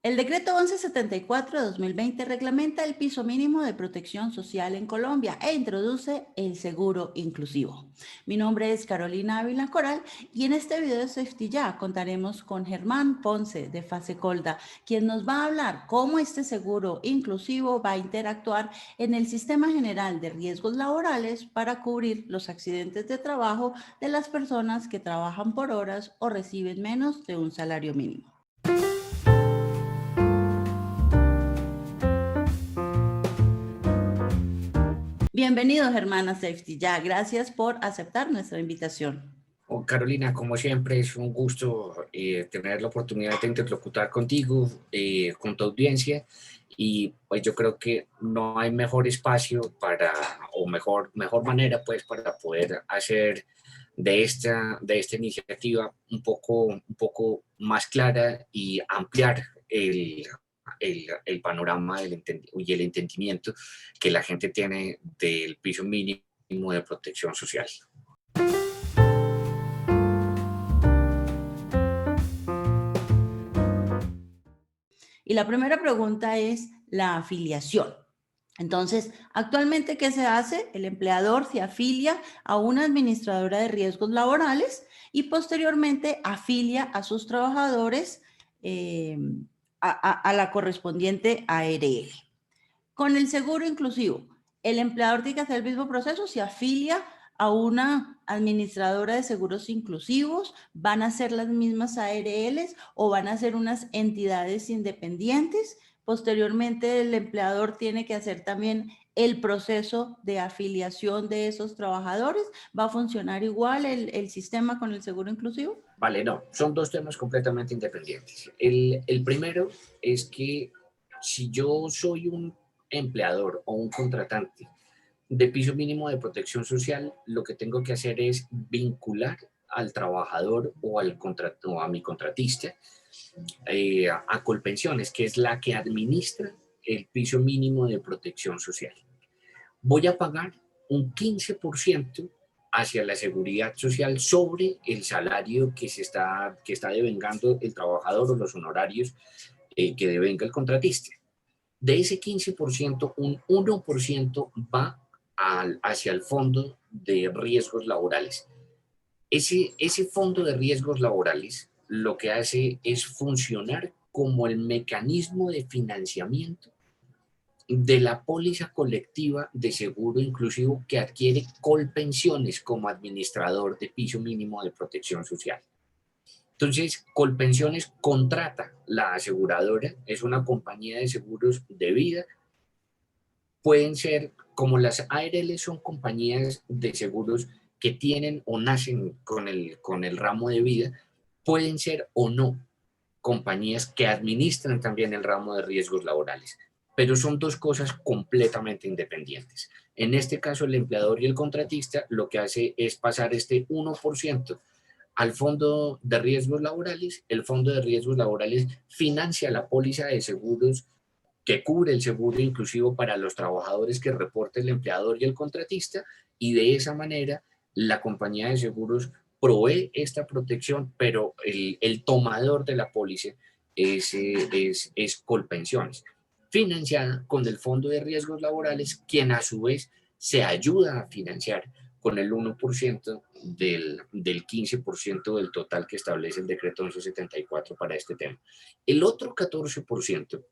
El decreto 1174 de 2020 reglamenta el piso mínimo de protección social en Colombia e introduce el seguro inclusivo. Mi nombre es Carolina Ávila Coral y en este video de Safety Ya contaremos con Germán Ponce de Fasecolda, quien nos va a hablar cómo este seguro inclusivo va a interactuar en el Sistema General de Riesgos Laborales para cubrir los accidentes de trabajo de las personas que trabajan por horas o reciben menos de un salario mínimo. Bienvenido, Germán, a Safety Ya. Gracias por aceptar nuestra invitación. Oh, Carolina, como siempre, es un gusto tener la oportunidad de interlocutar contigo, con tu audiencia, y pues yo creo que no hay mejor espacio o mejor manera pues para poder hacer de esta iniciativa un poco más clara y ampliar el panorama y el entendimiento que la gente tiene del piso mínimo de protección social. Y la primera pregunta es la afiliación. Entonces, actualmente, ¿qué se hace? El empleador se afilia a una administradora de riesgos laborales y posteriormente afilia a sus trabajadores a la correspondiente ARL. Con el seguro inclusivo, el empleador tiene que hacer el mismo proceso, se afilia a una administradora de seguros inclusivos, van a ser las mismas ARLs o van a ser unas entidades independientes. Posteriormente, el empleador tiene que hacer también el proceso de afiliación de esos trabajadores. ¿Va a funcionar igual el sistema con el seguro inclusivo? Vale, no, son dos temas completamente independientes. El primero es que si yo soy un empleador o un contratante de piso mínimo de protección social, lo que tengo que hacer es vincular al trabajador o a mi contratista a Colpensiones, que es la que administra el piso mínimo de protección social. Voy a pagar un 15% hacia la seguridad social sobre el salario que está devengando el trabajador o los honorarios que devenga el contratista. De ese 15%, un 1% va hacia el fondo de riesgos laborales. Ese fondo de riesgos laborales lo que hace es funcionar como el mecanismo de financiamiento de la póliza colectiva de seguro inclusivo que adquiere Colpensiones como administrador de piso mínimo de protección social. Entonces, Colpensiones contrata la aseguradora, es una compañía de seguros de vida. Pueden ser, como las ARL son compañías de seguros que tienen o nacen con el ramo de vida, pueden ser o no compañías que administran también el ramo de riesgos laborales, pero son dos cosas completamente independientes. En este caso, el empleador y el contratista lo que hace es pasar este 1% al fondo de riesgos laborales. El fondo de riesgos laborales financia la póliza de seguros que cubre el seguro inclusivo para los trabajadores que reporte el empleador y el contratista, y de esa manera la compañía de seguros provee esta protección, pero el tomador de la póliza es Colpensiones, financiada con el Fondo de Riesgos Laborales, quien a su vez se ayuda a financiar con el 1% del 15% del total que establece el decreto 1174 para este tema. El otro 14%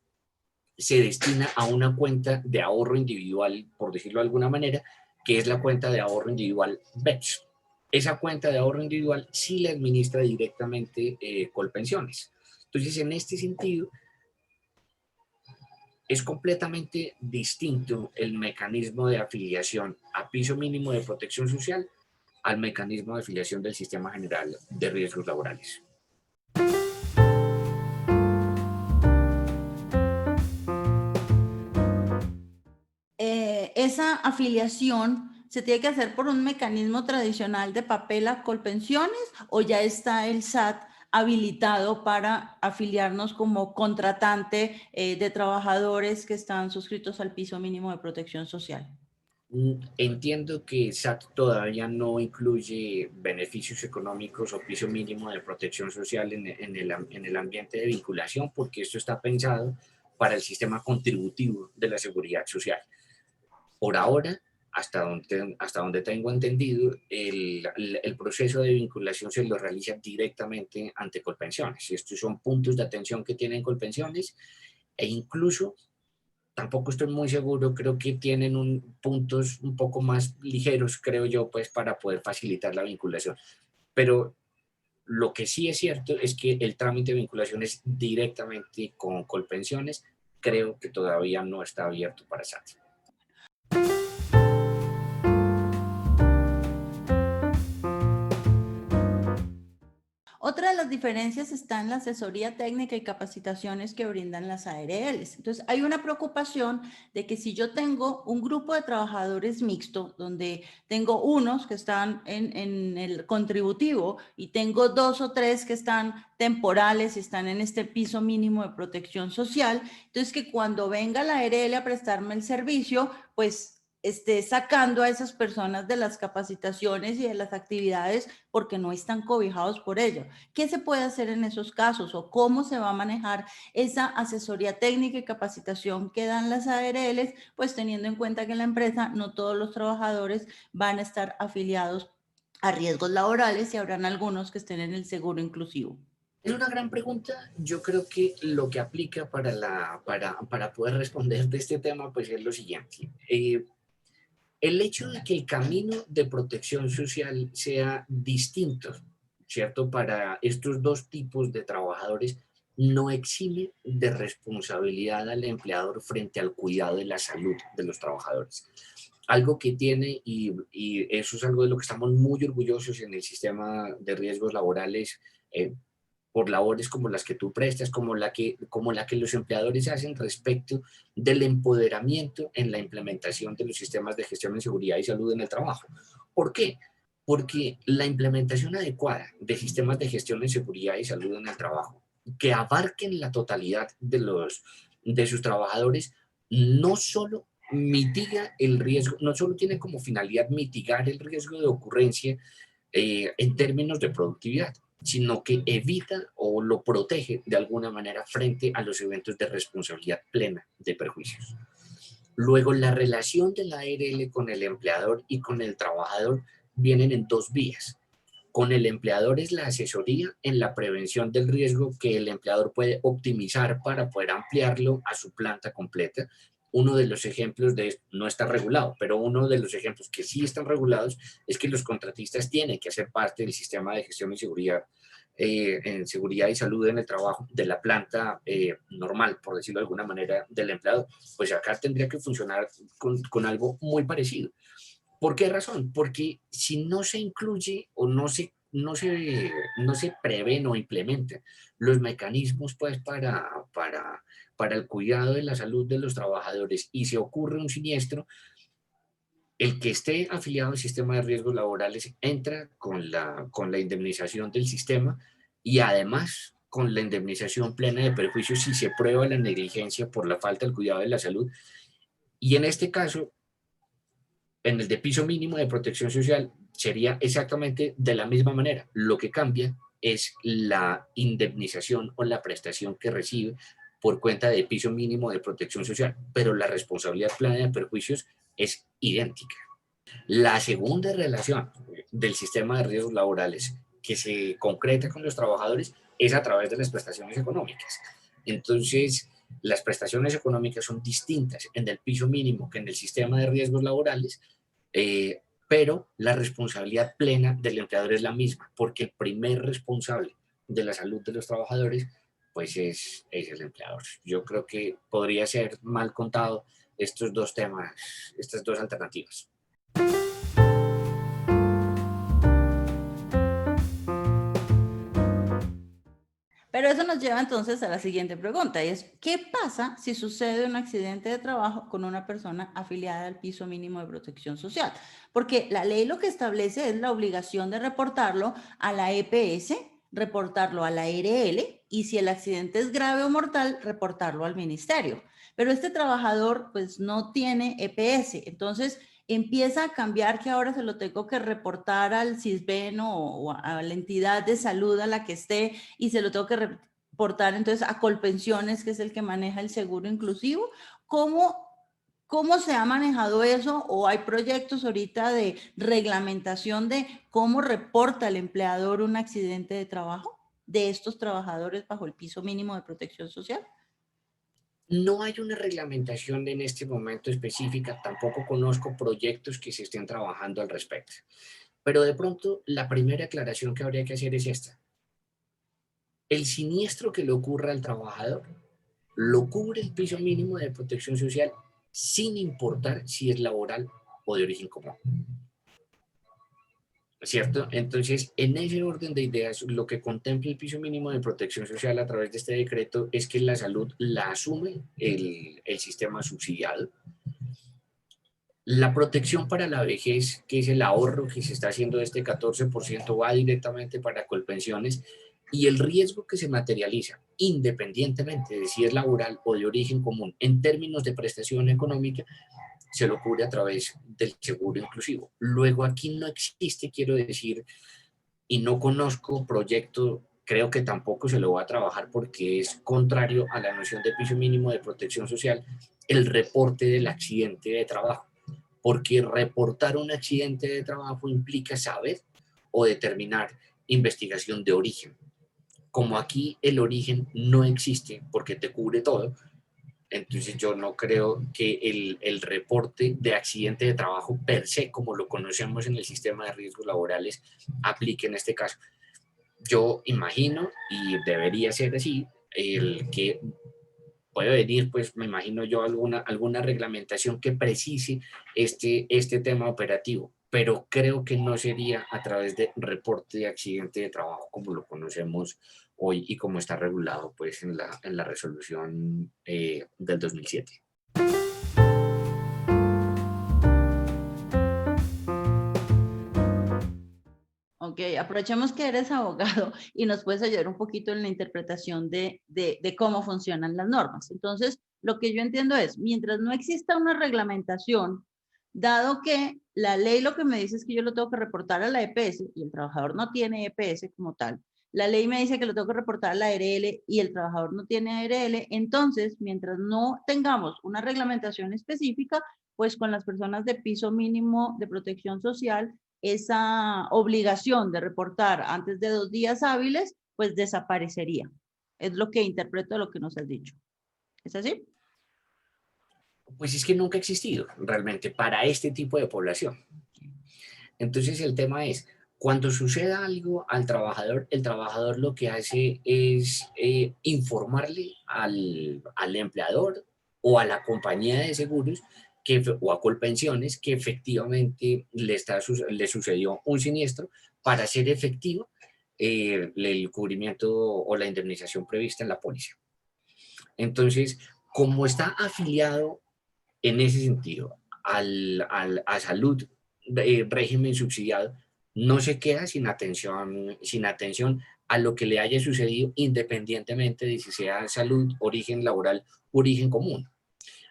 se destina a una cuenta de ahorro individual, por decirlo de alguna manera, que es la cuenta de ahorro individual BEPS. Esa cuenta de ahorro individual sí la administra directamente Colpensiones. Entonces, en este sentido, es completamente distinto el mecanismo de afiliación a piso mínimo de protección social al mecanismo de afiliación del Sistema General de Riesgos Laborales. Esa afiliación se tiene que hacer por un mecanismo tradicional de papel a Colpensiones, o ya está el SAT habilitado para afiliarnos como contratante de trabajadores que están suscritos al piso mínimo de protección social. Entiendo que SAT todavía no incluye beneficios económicos o piso mínimo de protección social en el ambiente de vinculación, porque esto está pensado para el sistema contributivo de la seguridad social. Por ahora, hasta donde tengo entendido, el proceso de vinculación se lo realiza directamente ante Colpensiones. Estos son puntos de atención que tienen Colpensiones e incluso tampoco estoy muy seguro, creo que tienen puntos un poco más ligeros, creo yo, pues para poder facilitar la vinculación. Pero lo que sí es cierto es que el trámite de vinculación es directamente con Colpensiones, creo que todavía no está abierto para SAT. Otra de las diferencias está en la asesoría técnica y capacitaciones que brindan las ARLs. Entonces, hay una preocupación de que si yo tengo un grupo de trabajadores mixto, donde tengo unos que están en el contributivo y tengo 2 o 3 que están temporales y están en este piso mínimo de protección social, entonces que cuando venga la ARL a prestarme el servicio, pues esté sacando a esas personas de las capacitaciones y de las actividades porque no están cobijados por ello. ¿Qué se puede hacer en esos casos o cómo se va a manejar esa asesoría técnica y capacitación que dan las ARLs? Pues teniendo en cuenta que en la empresa no todos los trabajadores van a estar afiliados a riesgos laborales y habrán algunos que estén en el seguro inclusivo. Es una gran pregunta. Yo creo que lo que aplica para poder responder de este tema, pues es lo siguiente. El hecho de que el camino de protección social sea distinto, ¿cierto? Para estos dos tipos de trabajadores, no exime de responsabilidad al empleador frente al cuidado de la salud de los trabajadores. Algo que tiene, y eso es algo de lo que estamos muy orgullosos en el sistema de riesgos laborales, por labores como las que tú prestas, como la que los empleadores hacen respecto del empoderamiento en la implementación de los sistemas de gestión en seguridad y salud en el trabajo. ¿Por qué? Porque la implementación adecuada de sistemas de gestión en seguridad y salud en el trabajo, que abarquen la totalidad de sus trabajadores, no solo mitiga el riesgo, no solo tiene como finalidad mitigar el riesgo de ocurrencia en términos de productividad, sino que evita o lo protege de alguna manera frente a los eventos de responsabilidad plena de perjuicios. Luego, la relación de la ARL con el empleador y con el trabajador vienen en dos vías. Con el empleador es la asesoría en la prevención del riesgo que el empleador puede optimizar para poder ampliarlo a su planta completa. Uno de los ejemplos de esto no está regulado, pero uno de los ejemplos que sí están regulados es que los contratistas tienen que hacer parte del sistema de gestión en seguridad y salud en el trabajo de la planta normal, por decirlo de alguna manera, del empleado. Pues acá tendría que funcionar con algo muy parecido. ¿Por qué razón? Porque si no se incluye o no se prevén o implementan los mecanismos pues, para el cuidado de la salud de los trabajadores y se ocurre un siniestro, el que esté afiliado al sistema de riesgos laborales entra con la indemnización del sistema y además con la indemnización plena de perjuicios si se prueba la negligencia por la falta del cuidado de la salud. Y en este caso, en el de piso mínimo de protección social sería exactamente de la misma manera. Lo que cambia es la indemnización o la prestación que recibe por cuenta de piso mínimo de protección social, pero la responsabilidad plena de perjuicios es idéntica. La segunda relación del sistema de riesgos laborales que se concreta con los trabajadores es a través de las prestaciones económicas. Entonces, las prestaciones económicas son distintas en el piso mínimo que en el sistema de riesgos laborales, pero la responsabilidad plena del empleador es la misma, porque el primer responsable de la salud de los trabajadores pues es el empleador. Yo creo que podría ser mal contado estos dos temas, estas dos alternativas. Pero eso nos lleva entonces a la siguiente pregunta y es, ¿qué pasa si sucede un accidente de trabajo con una persona afiliada al piso mínimo de protección social? Porque la ley lo que establece es la obligación de reportarlo a la EPS, reportarlo a la ARL y si el accidente es grave o mortal, reportarlo al ministerio. Pero este trabajador pues no tiene EPS, entonces empieza a cambiar que ahora se lo tengo que reportar al CISBEN o a la entidad de salud a la que esté y se lo tengo que reportar entonces a Colpensiones, que es el que maneja el seguro inclusivo. ¿Cómo se ha manejado eso? ¿O hay proyectos ahorita de reglamentación de cómo reporta el empleador un accidente de trabajo de estos trabajadores bajo el piso mínimo de protección social? No hay una reglamentación en este momento específica, tampoco conozco proyectos que se estén trabajando al respecto. Pero de pronto, la primera aclaración que habría que hacer es esta. El siniestro que le ocurra al trabajador lo cubre el piso mínimo de protección social sin importar si es laboral o de origen común. ¿Cierto? Entonces, en ese orden de ideas, lo que contempla el piso mínimo de protección social a través de este decreto es que la salud la asume el sistema subsidiado. La protección para la vejez, que es el ahorro que se está haciendo de este 14%, va directamente para Colpensiones, y el riesgo que se materializa, independientemente de si es laboral o de origen común, en términos de prestación económica, se lo cubre a través del seguro inclusivo. Luego aquí no existe, quiero decir, y no conozco proyecto, creo que tampoco se lo va a trabajar porque es contrario a la noción de piso mínimo de protección social, el reporte del accidente de trabajo, porque reportar un accidente de trabajo implica saber o determinar investigación de origen. Como aquí el origen no existe porque te cubre todo, entonces yo no creo que el reporte de accidente de trabajo per se, como lo conocemos en el sistema de riesgos laborales, aplique en este caso. Yo imagino, y debería ser así, el que puede venir, pues me imagino yo, alguna reglamentación que precise este tema operativo, pero creo que no sería a través de reporte de accidente de trabajo como lo conocemos hoy y como está regulado pues en la resolución del 2007. Ok, aprovechemos que eres abogado y nos puedes ayudar un poquito en la interpretación de cómo funcionan las normas. Entonces, lo que yo entiendo es, mientras no exista una reglamentación, dado que la ley lo que me dice es que yo lo tengo que reportar a la EPS y el trabajador no tiene EPS como tal, la ley me dice que lo tengo que reportar a la ARL y el trabajador no tiene ARL, entonces, mientras no tengamos una reglamentación específica, pues con las personas de piso mínimo de protección social, esa obligación de reportar antes de 2 días hábiles, pues desaparecería. Es lo que interpreto de lo que nos has dicho. ¿Es así? Pues es que nunca ha existido realmente para este tipo de población. Entonces el tema es, cuando suceda algo al trabajador, el trabajador lo que hace es informarle al empleador o a la compañía de seguros o a Colpensiones que efectivamente le sucedió un siniestro para hacer efectivo el cubrimiento o la indemnización prevista en la póliza. Entonces, como está afiliado en ese sentido a salud, régimen subsidiado, no se queda sin atención a lo que le haya sucedido independientemente de si sea salud, origen laboral, origen común.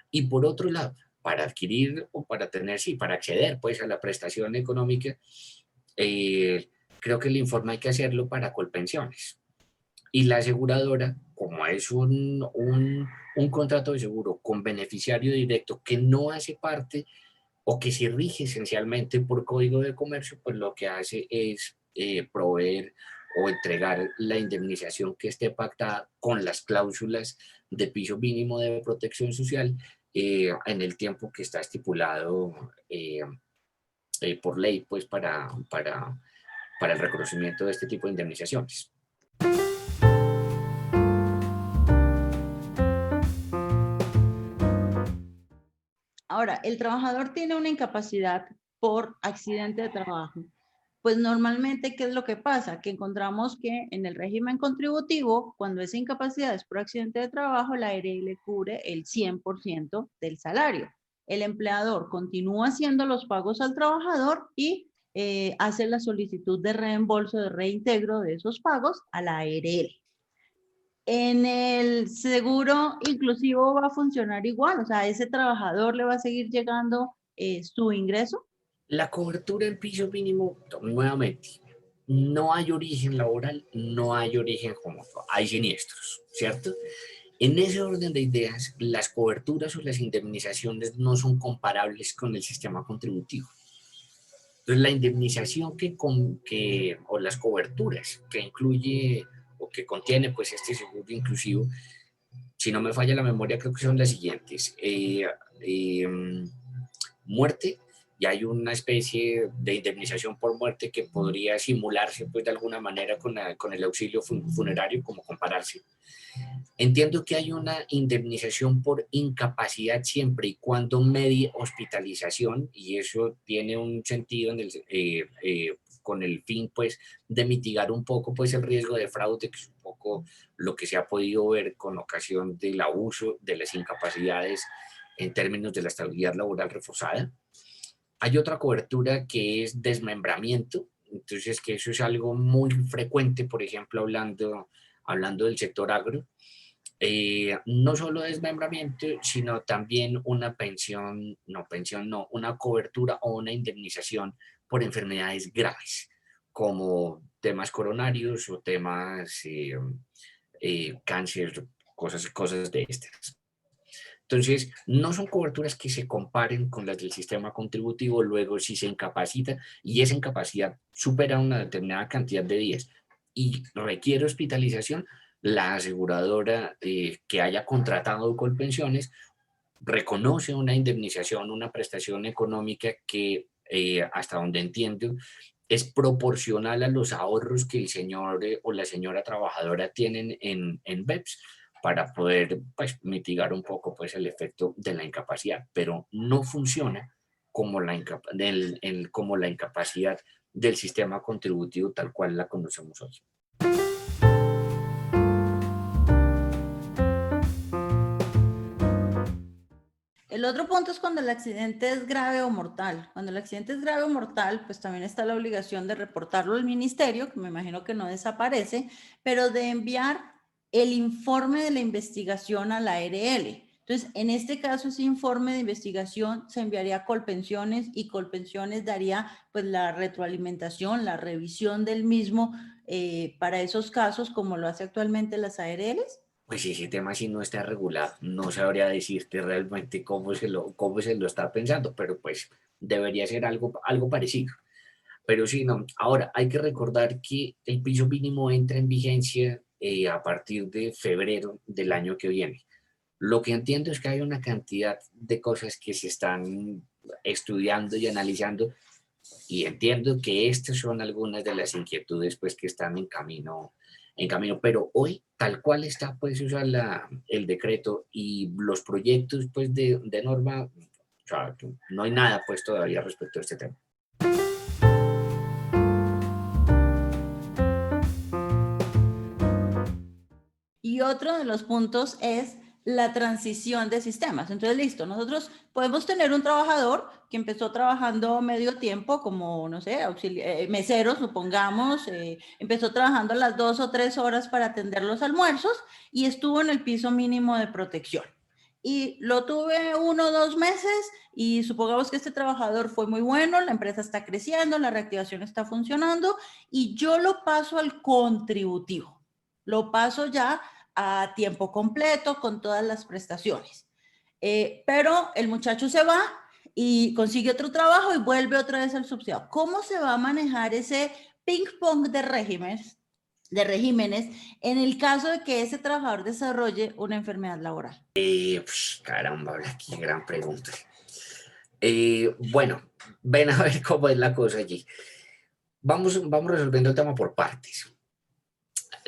Y por otro lado, para adquirir o para tener, sí, para acceder pues a la prestación económica, creo que el informe hay que hacerlo para Colpensiones. Y la aseguradora, como es un contrato de seguro con beneficiario directo que no hace parte o que se rige esencialmente por código de comercio, pues lo que hace es proveer o entregar la indemnización que esté pactada con las cláusulas de piso mínimo de protección social en el tiempo que está estipulado por ley pues para el reconocimiento de este tipo de indemnizaciones. Ahora, el trabajador tiene una incapacidad por accidente de trabajo. Pues normalmente, ¿qué es lo que pasa? Que encontramos que en el régimen contributivo, cuando esa incapacidad es por accidente de trabajo, la ARL cubre el 100% del salario. El empleador continúa haciendo los pagos al trabajador y hace la solicitud de reembolso, de reintegro de esos pagos a la ARL. En el seguro inclusivo va a funcionar igual, o sea, a ese trabajador le va a seguir llegando su ingreso? La cobertura del piso mínimo, nuevamente, no hay origen laboral, no hay origen como hay siniestros, ¿cierto? En ese orden de ideas, las coberturas o las indemnizaciones no son comparables con el sistema contributivo. Entonces, la indemnización o las coberturas que incluye o que contiene pues este seguro inclusivo, si no me falla la memoria, creo que son las siguientes. Eh, Muerte, y hay una especie de indemnización por muerte que podría simularse pues de alguna manera con el auxilio funerario, como compararse. Entiendo que hay una indemnización por incapacidad siempre y cuando medie hospitalización, y eso tiene un sentido con el fin pues de mitigar un poco pues el riesgo de fraude, que es un poco lo que se ha podido ver con ocasión del abuso de las incapacidades en términos de la estabilidad laboral reforzada. Hay otra cobertura que es desmembramiento, entonces que eso es algo muy frecuente, por ejemplo, hablando del sector agro. No solo desmembramiento, sino también una pensión no, una cobertura o una indemnización por enfermedades graves, como temas coronarios o temas cáncer, cosas de estas. Entonces, no son coberturas que se comparen con las del sistema contributivo. Luego, si se incapacita y esa incapacidad supera una determinada cantidad de días y requiere hospitalización, la aseguradora que haya contratado Colpensiones reconoce una indemnización, una prestación económica que, hasta donde entiendo, es proporcional a los ahorros que el señor o la señora trabajadora tienen en BEPS para poder pues, mitigar un poco pues, el efecto de la incapacidad, pero no funciona como la incapacidad del sistema contributivo tal cual la conocemos hoy. El otro punto es cuando el accidente es grave o mortal. Cuando el accidente es grave o mortal, pues también está la obligación de reportarlo al ministerio, que me imagino que no desaparece, pero de enviar el informe de la investigación a la ARL. Entonces, en este caso, ese informe de investigación se enviaría a Colpensiones y Colpensiones daría pues la retroalimentación, la revisión del mismo para esos casos, como lo hace actualmente las ARLs. Pues ese tema sí no está regulado, no sabría decirte realmente cómo se lo está pensando, pero pues debería ser algo parecido. Pero sí, no. Ahora, hay que recordar que el piso mínimo entra en vigencia a partir de febrero del año que viene. Lo que entiendo es que hay una cantidad de cosas que se están estudiando y analizando, y entiendo que estas son algunas de las inquietudes pues que están en camino, pero hoy tal cual está pues o sea, el decreto y los proyectos pues de norma, o sea, no hay nada pues todavía respecto a este tema. Y otro de los puntos es la transición de sistemas. Entonces, listo, nosotros podemos tener un trabajador que empezó trabajando medio tiempo, como, no sé, mesero, supongamos, empezó trabajando las 2 o 3 horas para atender los almuerzos y estuvo en el piso mínimo de protección. Y lo tuve 1 o 2 meses y supongamos que este trabajador fue muy bueno, la empresa está creciendo, la reactivación está funcionando y yo lo paso al contributivo. Lo paso ya a tiempo completo con todas las prestaciones. Pero el muchacho se va y consigue otro trabajo y vuelve otra vez al subsidiado. ¿Cómo se va a manejar ese ping-pong de regímenes en el caso de que ese trabajador desarrolle una enfermedad laboral? Caramba, qué gran pregunta. Bueno, ven a ver cómo es la cosa allí. Vamos resolviendo el tema por partes.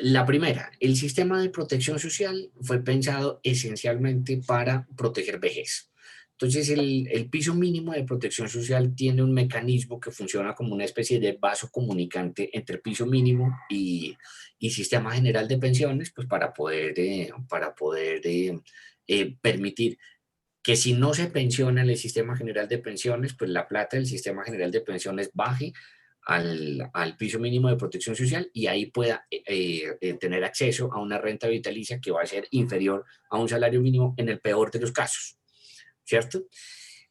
La primera, el sistema de protección social fue pensado esencialmente para proteger vejez. Entonces, el piso mínimo de protección social tiene un mecanismo que funciona como una especie de vaso comunicante entre piso mínimo y sistema general de pensiones, pues para poder permitir que si no se pensiona en el sistema general de pensiones, pues la plata del sistema general de pensiones baje al piso mínimo de protección social y ahí pueda tener acceso a una renta vitalicia que va a ser inferior a un salario mínimo en el peor de los casos, ¿cierto?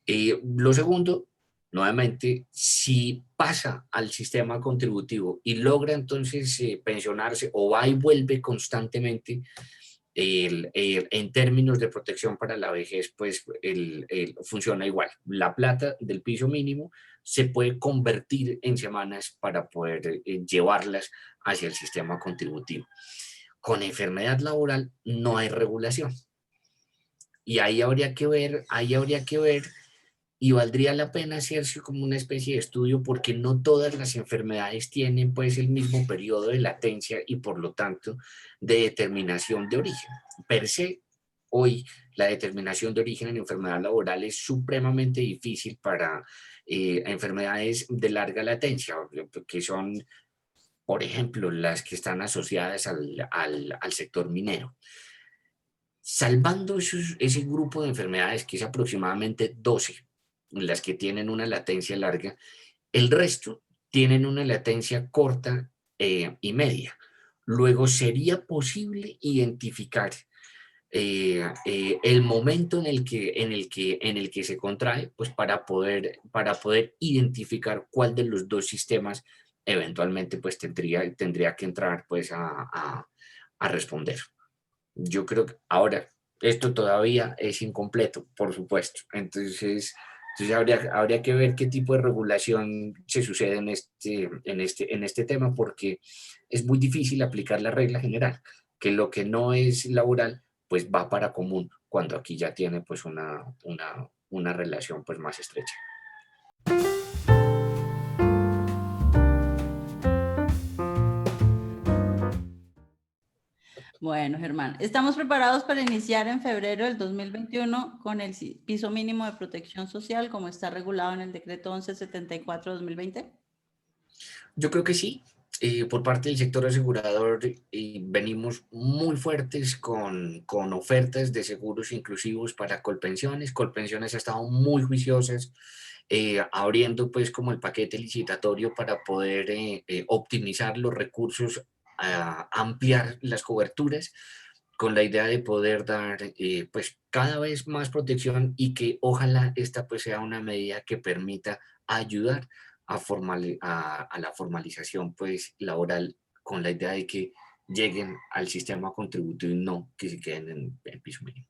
Lo segundo, nuevamente, si pasa al sistema contributivo y logra entonces pensionarse o va y vuelve constantemente, en términos de protección para la vejez, pues funciona igual. La plata del piso mínimo se puede convertir en semanas para poder llevarlas hacia el sistema contributivo. Con enfermedad laboral no hay regulación. Y ahí habría que ver y valdría la pena hacerse como una especie de estudio porque no todas las enfermedades tienen pues el mismo periodo de latencia y por lo tanto de determinación de origen. Per se, hoy la determinación de origen en enfermedad laboral es supremamente difícil para enfermedades de larga latencia, que son, por ejemplo, las que están asociadas al sector minero. Salvando ese grupo de enfermedades, que es aproximadamente 12, las que tienen una latencia larga, el resto tienen una latencia corta y media. Luego sería posible identificar el momento en el que se contrae, pues para poder identificar cuál de los dos sistemas eventualmente pues tendría que entrar pues a responder. Yo creo que ahora esto todavía es incompleto, por supuesto. Entonces habría que ver qué tipo de regulación se sucede en este tema, porque es muy difícil aplicar la regla general, que lo que no es laboral, pues va para común, cuando aquí ya tiene pues una relación pues más estrecha. Bueno, Germán, estamos preparados para iniciar en febrero del 2021 con el piso mínimo de protección social como está regulado en el decreto 1174/2020. Yo creo que sí. Por parte del sector asegurador venimos muy fuertes con ofertas de seguros inclusivos para Colpensiones. Colpensiones ha estado muy juiciosas, abriendo pues como el paquete licitatorio para poder optimizar los recursos, ampliar las coberturas con la idea de poder dar pues cada vez más protección y que ojalá esta pues sea una medida que permita ayudar a la formalización pues laboral, con la idea de que lleguen al sistema contributivo y no que se queden en el piso mínimo.